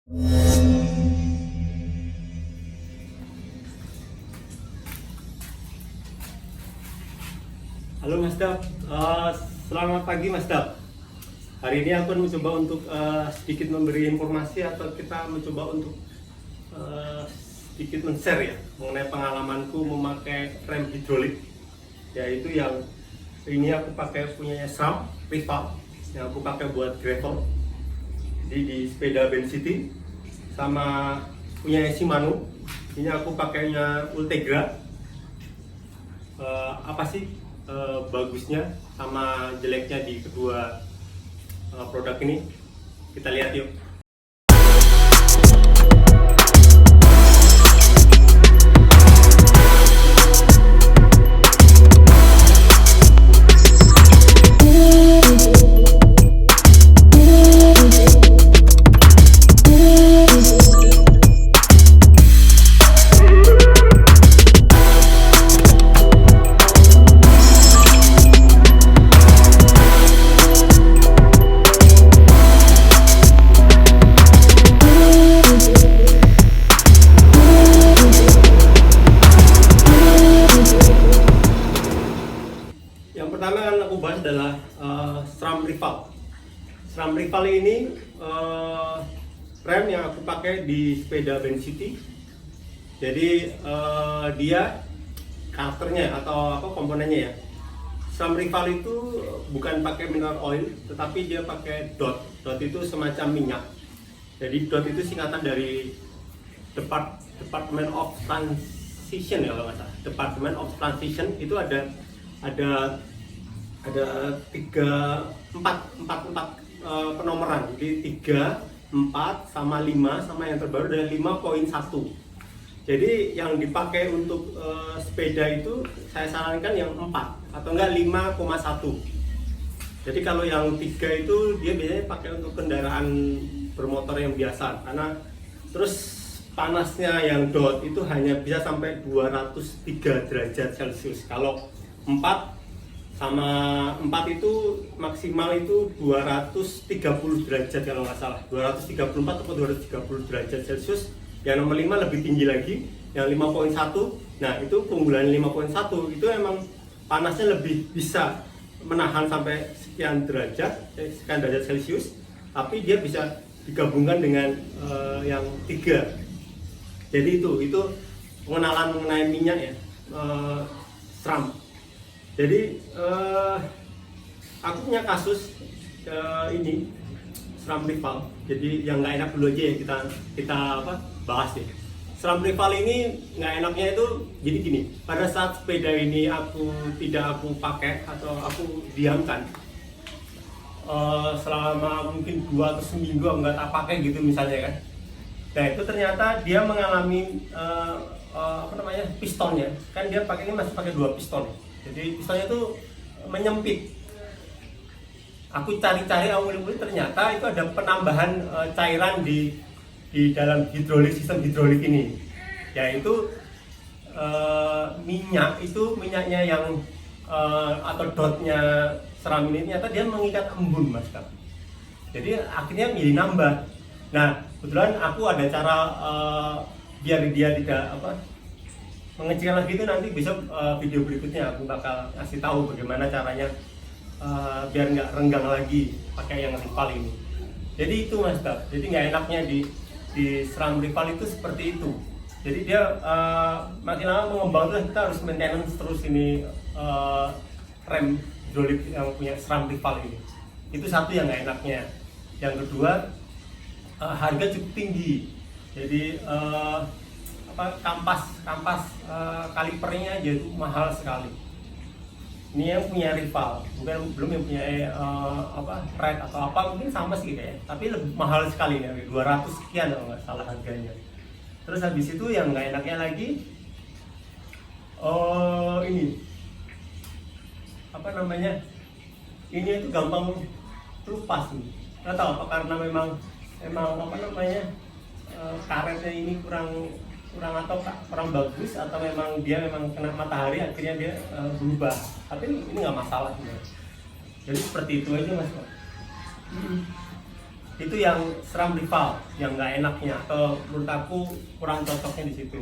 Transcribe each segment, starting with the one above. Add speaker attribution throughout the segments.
Speaker 1: Halo Mas Dap, selamat pagi Mas Dap. Hari ini aku mencoba untuk sedikit memberi informasi atau kita mencoba untuk sedikit men-share ya mengenai pengalamanku memakai rem hidrolik, yaitu yang ini aku pakai punyanya SRAM Rival yang aku pakai buat gravel di sepeda Bensity, sama punya Shimano ini aku pakainya Ultegra. Apa sih bagusnya sama jeleknya di kedua produk ini, kita lihat yuk. Yang pertama yang aku bahas adalah SRAM Rival. SRAM Rival ini rem yang aku pakai di sepeda Bensity. Jadi dia karakternya atau apa komponennya ya. SRAM Rival itu bukan pakai mineral oil, tetapi dia pakai DOT. DOT itu semacam minyak. Jadi DOT itu singkatan dari Department of Transition ya kalau nggak salah. Department of Transition itu ada empat penomoran, jadi 3, 4, sama 5, sama yang terbaru ada 5.1. Jadi yang dipakai untuk sepeda itu saya sarankan yang 4 atau enggak 5.1. Jadi kalau yang 3 itu dia biasanya pakai untuk kendaraan bermotor yang biasa, karena terus panasnya yang DOT itu hanya bisa sampai 203 derajat Celcius. Kalau 4 sama 4 itu maksimal itu 230 derajat kalau nggak salah, 234 atau 230 derajat Celcius. Yang nomor 5 lebih tinggi lagi, yang 5.1. Nah itu keunggulan 5.1 itu emang panasnya lebih bisa menahan sampai sekian derajat Celcius, tapi dia bisa digabungkan dengan yang 3. Jadi itu pengenalan mengenai minyak ya, SRAM. Jadi aku punya kasus ini SRAM Rival. Jadi yang nggak enak dulu aja ya kita bahas ya. SRAM Rival ini nggak enaknya itu jadi gini. Pada saat sepeda ini tidak aku pakai atau aku diamkan selama mungkin 2 atau seminggu nggak tak pakai gitu misalnya kan. Nah itu ternyata dia mengalami pistonnya kan, dia masih pakai 2 piston. Jadi pistonnya itu menyempit. Aku cari-cari awal-awal ternyata itu ada penambahan cairan di dalam sistem hidrolik ini, yaitu minyaknya yang atau dotnya SRAM ini ternyata dia mengikat embun Mas Kak. Jadi akhirnya jadi nambah. Nah kebetulan aku ada cara biar dia tidak mengecilkan lagi itu, nanti besok video berikutnya aku bakal kasih tahu bagaimana caranya biar nggak renggang lagi pakai yang Rival ini. Jadi itu Mas Dap, jadi nggak enaknya di SRAM Rival itu seperti itu. Jadi dia makin lama mengembang terus, kita harus maintenance terus ini rem hidrolik yang punya SRAM Rival ini. Itu satu yang nggak enaknya. Yang kedua, harga cukup tinggi. Jadi kampas kalipernya aja itu mahal sekali. Ini yang punya Rival, belum yang punya Red atau apa, mungkin sama sih kayaknya, tapi lebih mahal sekali nih, 200 sekian kalau nggak salah harganya. Terus habis itu yang nggak enaknya lagi, ini itu gampang lupas nih. Nggak tahu apa karena memang karetnya ini kurang bagus, atau memang kena matahari akhirnya dia berubah. Tapi ini nggak masalah sebenarnya. Jadi seperti itu aja Mas. Itu yang SRAM rival, yang nggak enaknya atau menurut aku kurang cocoknya di situ.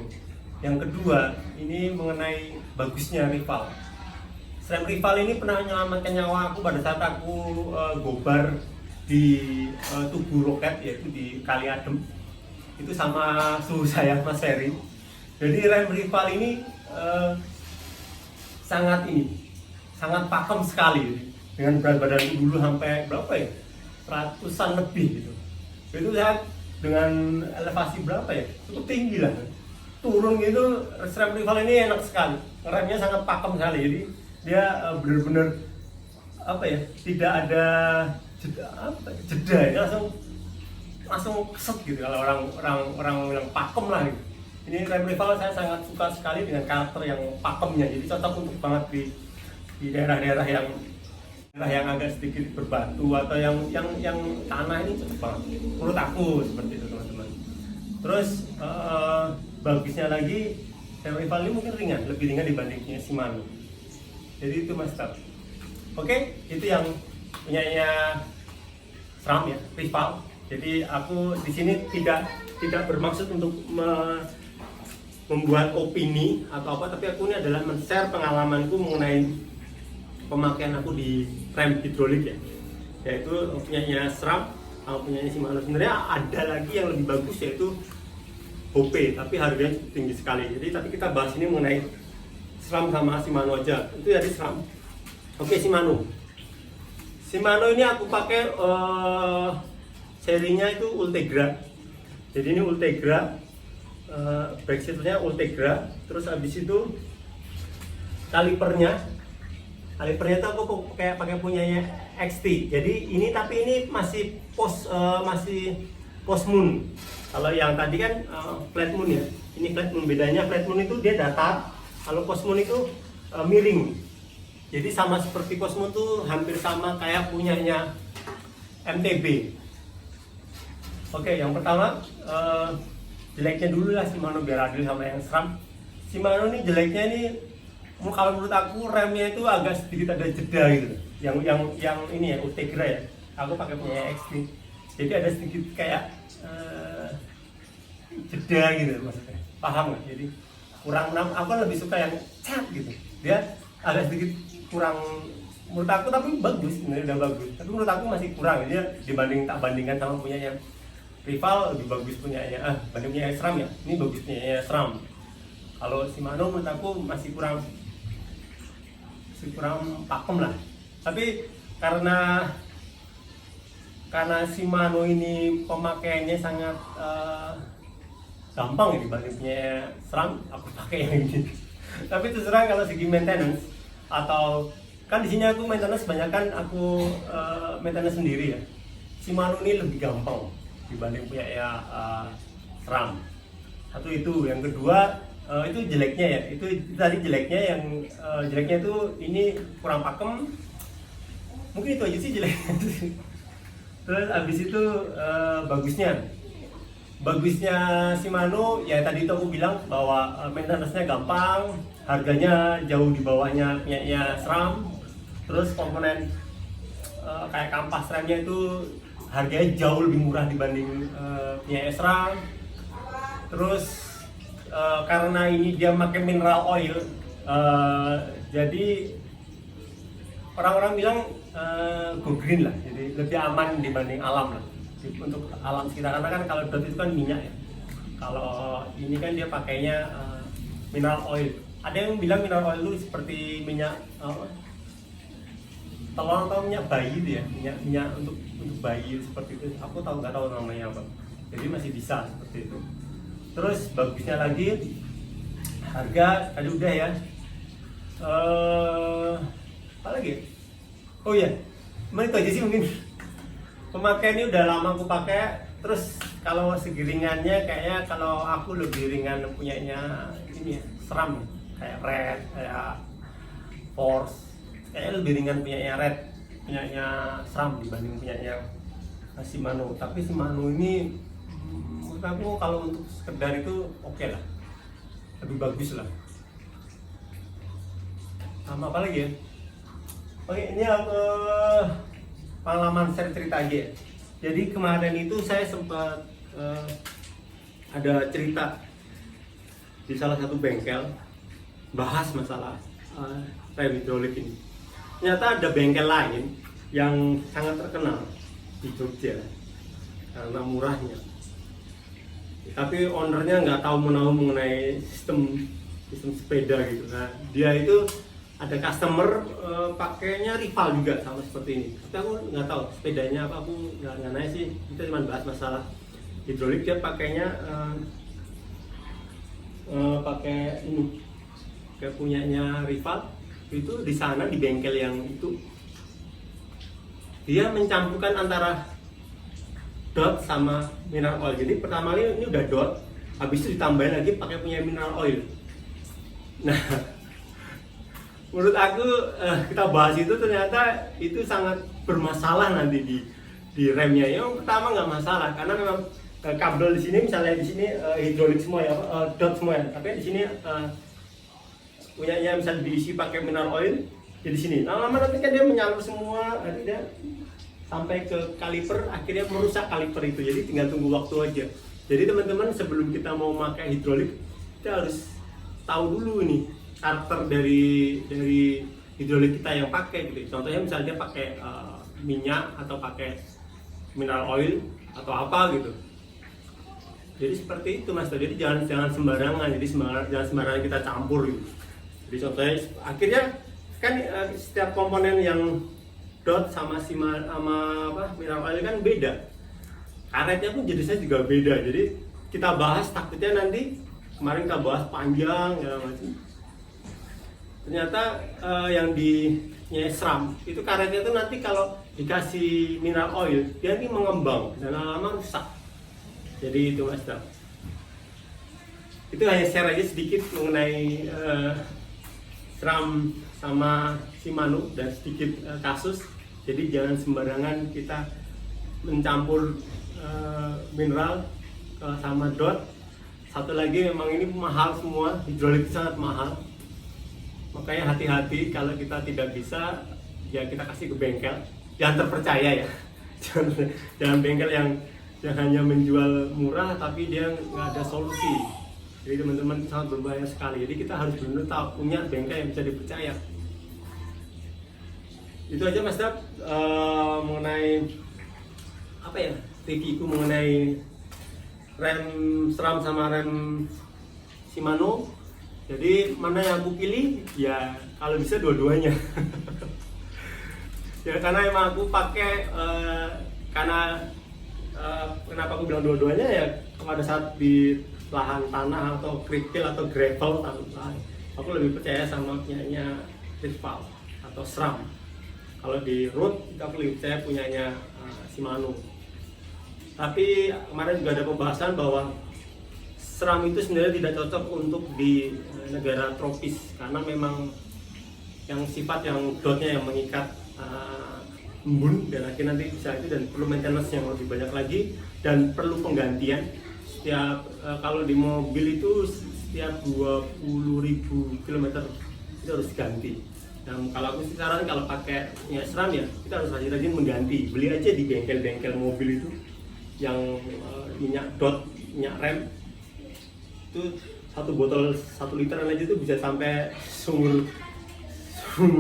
Speaker 1: Yang kedua, ini mengenai bagusnya rival. SRAM rival ini pernah menyelamatkan nyawa aku pada saat aku gobar di tubuh roket, yaitu di Kali Adem. Itu sama suhu saya Mas Ferry. Jadi rem rival ini sangat pakem sekali dengan berat badan dulu sampai berapa ya? Ratusan lebih gitu. Itu saya dengan elevasi berapa ya? Cukup tinggi lah. Turun gitu, SRAM rival ini enak sekali. Remnya sangat pakem sekali. Jadi dia benar-benar apa ya? Tidak ada jeda ya, langsung keset gitu kalau orang yang pakem lah gitu. Ini rem rival saya sangat suka sekali dengan karakter yang pakemnya. Jadi cocok untuk banget di daerah-daerah yang agak sedikit berbatu atau yang tanah ini cocok banget menurut aku, seperti itu teman-teman. Terus bagusnya lagi rem rival ini mungkin lebih ringan dibandingnya Shimano. Jadi itu Mas Tab. Oke, itu yang punyanya SRAM ya, rival. Jadi aku di sini tidak bermaksud untuk membuat opini atau apa, tapi aku ini adalah men-share pengalamanku mengenai pemakaian aku di rem hidrolik ya, yaitu punyanya SRAM sama punyanya Shimano. Sebenarnya ada lagi yang lebih bagus yaitu OP, tapi harganya cukup tinggi sekali. Jadi tapi kita bahas ini mengenai SRAM sama Shimano aja. Itu dari SRAM. Oke, Shimano ini aku pakai serinya itu Ultegra. Jadi ini Ultegra, backseatnya Ultegra. Terus habis itu kalipernya itu aku kayak pakai punyanya XT. Jadi ini tapi ini masih post moon. Kalau yang tadi kan flat moon ya. Ini flat moon, bedanya flat moon itu dia datar. Kalau post moon itu miring. Jadi sama seperti post moon tuh hampir sama kayak punyanya MTB. Oke, yang pertama jeleknya dulu lah Shimano biar adil sama yang SRAM. Shimano ini jeleknya ini kalau menurut aku remnya itu agak sedikit ada jeda gitu. Yang ini ya Ultegra ya. Aku pakai punya XT. Jadi ada sedikit kayak jeda gitu maksudnya. Paham nggak? Jadi kurang, aku lebih suka yang cat gitu. Dia agak sedikit kurang menurut aku, tapi bagus, sebenarnya udah bagus. Tapi menurut aku masih kurang. Dia tak bandingkan sama punyanya rival, lebih bagus punyanya bandingnya SRAM ya. Ini bagus punyanya SRAM. Kalau Shimano menurut aku masih kurang pakem lah. Tapi karena Shimano ini pemakaiannya sangat gampang ya dibanding punya SRAM, aku pakai yang ini. Tapi terserah kalau segi maintenance atau kan di sini aku maintenance kebanyakan aku maintenance sendiri ya. Shimano ini lebih gampang dibanding punya SRAM. Satu itu, yang kedua itu jeleknya ya. Itu tadi jeleknya, yang jeleknya itu ini kurang pakem. Mungkin itu aja sih jeleknya. Terus abis itu bagusnya Shimano ya tadi itu aku bilang bahwa maintenance-nya gampang, harganya jauh di bawahnya punyanya SRAM. Terus komponen kayak kampas remnya itu harganya jauh lebih murah dibanding punya SRAM. Terus karena ini dia pakai mineral oil, jadi orang-orang bilang go green lah, jadi lebih aman dibanding alam lah, untuk alam sekitar. Karena kan kalau dot itu kan minyak ya, kalau ini kan dia pakainya mineral oil. Ada yang bilang mineral oil itu seperti minyak telur atau minyak bayi itu ya, minyak untuk bayi seperti itu. Aku nggak tahu namanya apa, jadi masih bisa seperti itu. Terus bagusnya lagi harga tadi udah ya. Apa lagi? Oh iya, itu aja sih mungkin. Pemakaian ini udah lama aku pakai. Terus kalau segi ringannya kayaknya kalau aku lebih ringan punyanya ini ya, SRAM, kayak Red, kayak Force. Kayaknya lebih ringan punyanya SRAM dibanding punyanya Shimano. Tapi Shimano ini menurut aku kalau untuk sekedar itu oke lah, lebih bagus lah. Sama apa lagi ya? Oke, ini pengalaman share cerita aja ya. Jadi kemarin itu saya sempat ada cerita di salah satu bengkel bahas masalah rem hidrolik ini. Ternyata ada bengkel lain yang sangat terkenal di Jogja karena murahnya. Tapi ownernya nggak tahu menahu mengenai sistem sepeda gitu. Nah, dia itu ada customer pakainya rival juga sama seperti ini. Tapi aku nggak tahu sepedanya apa, aku nggak nanya sih. Kita cuma bahas masalah hidrolik. Dia pakainya pakai ini, kayak punyanya rival itu di sana di bengkel yang itu. Dia mencampurkan antara dot sama mineral oil. Jadi pertama ini udah dot, habis itu ditambahin lagi pakai punya mineral oil. Nah, menurut aku kita bahas itu ternyata itu sangat bermasalah nanti di remnya. Yang pertama nggak masalah karena memang kabel di sini, misalnya di sini hidrolik semua ya, dot semua ya. Tapi di sini punyanya misalnya diisi pakai mineral oil, jadi di sini. Lama-lama nanti kan dia menyalur semua, nanti dia sampai ke kaliper, akhirnya merusak kaliper itu. Jadi tinggal tunggu waktu aja. Jadi teman-teman, sebelum kita mau pakai hidrolik, kita harus tahu dulu nih karakter dari hidrolik kita yang pakai gitu. Contohnya misalnya dia pakai minyak atau pakai mineral oil atau apa gitu. Jadi seperti itu Mas. Jadi jangan sembarangan. Jadi jangan sembarangan kita campur gitu. Jadi contohnya akhirnya kan setiap komponen yang dot sama mineral oil kan beda. Karetnya pun jenisnya juga beda. Jadi kita bahas takutnya nanti kemarin kita bahas panjang ya macam. Ternyata yang di SRAM itu karetnya itu nanti kalau dikasih mineral oil dia ini mengembang dan lama-lama rusak. Jadi itu Mas Dam. Itu hanya share aja sedikit mengenai SRAM sama Shimano dan sedikit kasus. Jadi jangan sembarangan kita mencampur mineral sama dot. Satu lagi, memang ini mahal semua, hidrolik sangat mahal. Makanya hati-hati kalau kita tidak bisa, ya kita kasih ke bengkel yang terpercaya ya. Jangan bengkel yang hanya menjual murah tapi dia nggak ada solusi. Jadi teman-teman, sangat berbahaya sekali. Jadi kita harus benar-benar tahu punya bengkel yang bisa dipercaya. Itu aja Mas Dap mengenai apa ya, reviewku mengenai rem SRAM sama rem Shimano. Jadi mana yang aku pilih? Ya kalau bisa dua-duanya. Ya karena emang aku pakai karena kenapa aku bilang dua-duanya ya, pada saat di lahan tanah atau kerikil atau gravel aku lebih percaya sama punyanya rival atau SRAM. Kalau di road aku lebih percaya punyanya Shimano. Tapi kemarin juga ada pembahasan bahwa SRAM itu sebenarnya tidak cocok untuk di negara tropis karena memang yang sifat yang dotnya yang mengikat embun dan akhirnya nanti bisa itu, dan perlu maintenance yang lebih banyak lagi dan perlu penggantian setiap kalau di mobil itu setiap 20.000 km itu harus ganti. Dan kalau aku sih saran kalau pakai ya SRAM ya kita harus rajin-rajin mengganti. Beli aja di bengkel-bengkel mobil itu yang minyak dot, minyak rem itu satu botol 1 liter aja itu bisa sampai sumur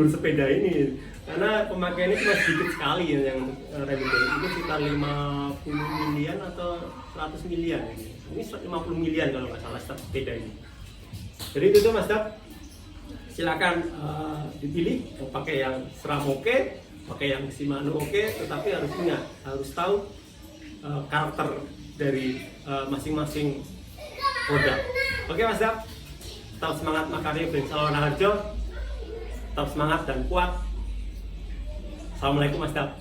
Speaker 1: sepeda ini, karena pemakaiannya cuma sedikit sekali ya, yang rem itu sekitar 50 milian atau 100 milian ini 50 milian kalau nggak salah setiap sepeda ini. Jadi itu tuh Mas Dap, silakan dipilih mau pakai yang SRAM oke, pakai yang Shimano oke, tetapi harus ingat, harus tahu karakter dari masing-masing produk. Oke Mas Dap, tetap semangat Makarya Brand Salon Harjo, tetap semangat dan kuat. Assalamualaikum Mas Dap.